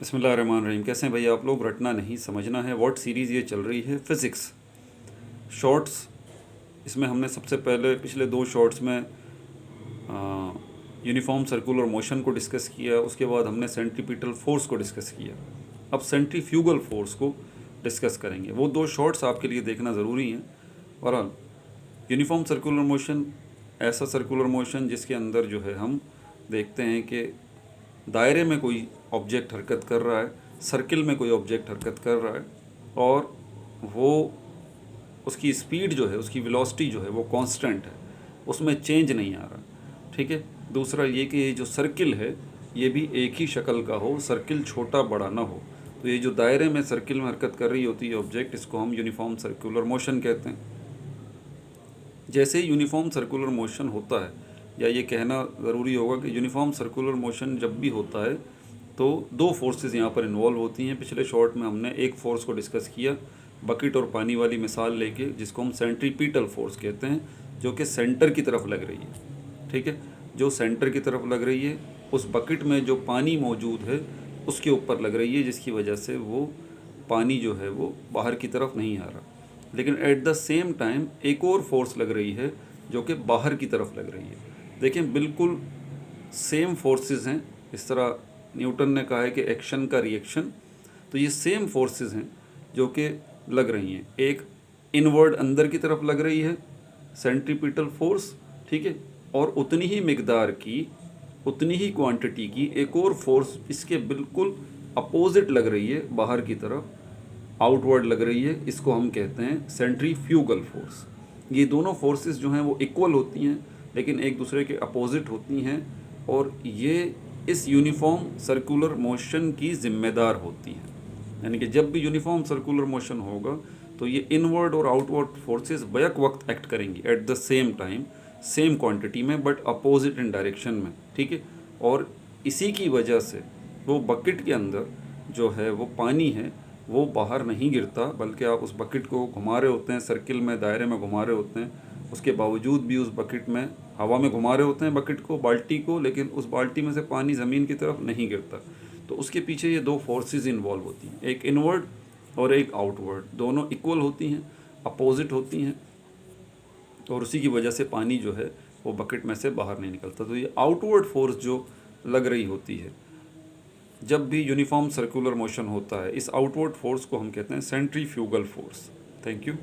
बिस्मिल्लाहिर्रहमानिर्रहीम। कैसे हैं भाई आप लोग? रटना नहीं, समझना है। व्हाट सीरीज़ ये चल रही है? Physics shorts. इसमें हमने सबसे पहले पिछले दो शॉर्ट्स में यूनिफॉर्म सर्कुलर मोशन को डिस्कस किया, उसके बाद हमने सेंट्रीपिटल फोर्स को डिस्कस किया। अब सेंट्रीफ्यूगल फोर्स को डिस्कस करेंगे। वो दो शॉर्ट्स आपके लिए देखना ज़रूरी हैं। बहरहाल यूनिफॉर्म सर्कुलर मोशन ऐसा सर्कुलर मोशन जिसके अंदर जो है हम देखते हैं कि दायरे में कोई ऑब्जेक्ट हरकत कर रहा है, सर्किल में कोई ऑब्जेक्ट हरकत कर रहा है, और वो उसकी स्पीड जो है, उसकी वेलोसिटी जो है वो कांस्टेंट है, उसमें चेंज नहीं आ रहा। ठीक है। दूसरा ये कि ये जो सर्किल है ये भी एक ही शक्ल का हो, सर्किल छोटा बड़ा ना हो। तो ये जो दायरे में सर्किल में हरकत कर रही होती है ऑब्जेक्ट, इसको हम यूनिफॉर्म सर्कुलर मोशन कहते हैं। जैसे यूनिफॉर्म सर्कुलर मोशन होता है, या ये कहना ज़रूरी होगा कि यूनिफॉर्म सर्कुलर मोशन जब भी होता है तो दो फोर्सेस यहाँ पर इन्वॉल्व होती हैं। पिछले शॉर्ट में हमने एक फ़ोर्स को डिस्कस किया, बकेट और पानी वाली मिसाल लेके, जिसको हम सेंट्रीपिटल फोर्स कहते हैं, जो कि सेंटर की तरफ लग रही है। ठीक है। जो सेंटर की तरफ लग रही है, उस बकेट में जो पानी मौजूद है उसके ऊपर लग रही है, जिसकी वजह से वो पानी जो है वो बाहर की तरफ नहीं आ रहा। लेकिन एट द सेम टाइम एक और फोर्स लग रही है जो कि बाहर की तरफ लग रही है। देखें, बिल्कुल सेम फोर्सेस हैं। इस तरह न्यूटन ने कहा है कि एक्शन का रिएक्शन, तो ये सेम फोर्सेस हैं जो कि लग रही हैं। एक इनवर्ड अंदर की तरफ लग रही है, सेंट्रीपिटल फोर्स। ठीक है। और उतनी ही मिकदार की, उतनी ही क्वांटिटी की एक और फोर्स इसके बिल्कुल अपोजिट लग रही है, बाहर की तरफ, आउटवर्ड लग रही है। इसको हम कहते हैं सेंट्रीफ्यूगल फोर्स। ये दोनों फोर्सेस जो हैं वो इक्वल होती हैं, लेकिन एक दूसरे के अपोजिट होती हैं, और ये इस यूनिफॉर्म सर्कुलर मोशन की ज़िम्मेदार होती हैं। यानी कि जब भी यूनिफॉर्म सर्कुलर मोशन होगा तो ये इनवर्ड और आउटवर्ड फोर्सेस बैक वक्त एक्ट करेंगी at the same time, same quantity में, बट अपोजिट इन डायरेक्शन में। ठीक है। और इसी की वजह से वो बकेट के अंदर जो है वो पानी है वो बाहर नहीं गिरता, बल्कि आप उस बकेट को घुमा रहे होते हैं, सर्किल में, दायरे में घुमा रहे होते हैं, उसके बावजूद भी उस बकेट में हवा में घुमा रहे होते हैं बकेट को, बाल्टी को, लेकिन उस बाल्टी में से पानी ज़मीन की तरफ नहीं गिरता। तो उसके पीछे ये दो फोर्सेस इन्वॉल्व होती हैं, एक इनवर्ड और एक आउटवर्ड। दोनों इक्वल होती हैं, अपोजिट होती हैं, और उसी की वजह से पानी जो है वो बकेट में से बाहर नहीं निकलता। तो ये आउटवर्ड फोर्स जो लग रही होती है जब भी यूनिफॉर्म सर्कुलर मोशन होता है, इस आउटवर्ड फोर्स को हम कहते हैं सेंट्रीफ्यूगल फोर्स। Thank you.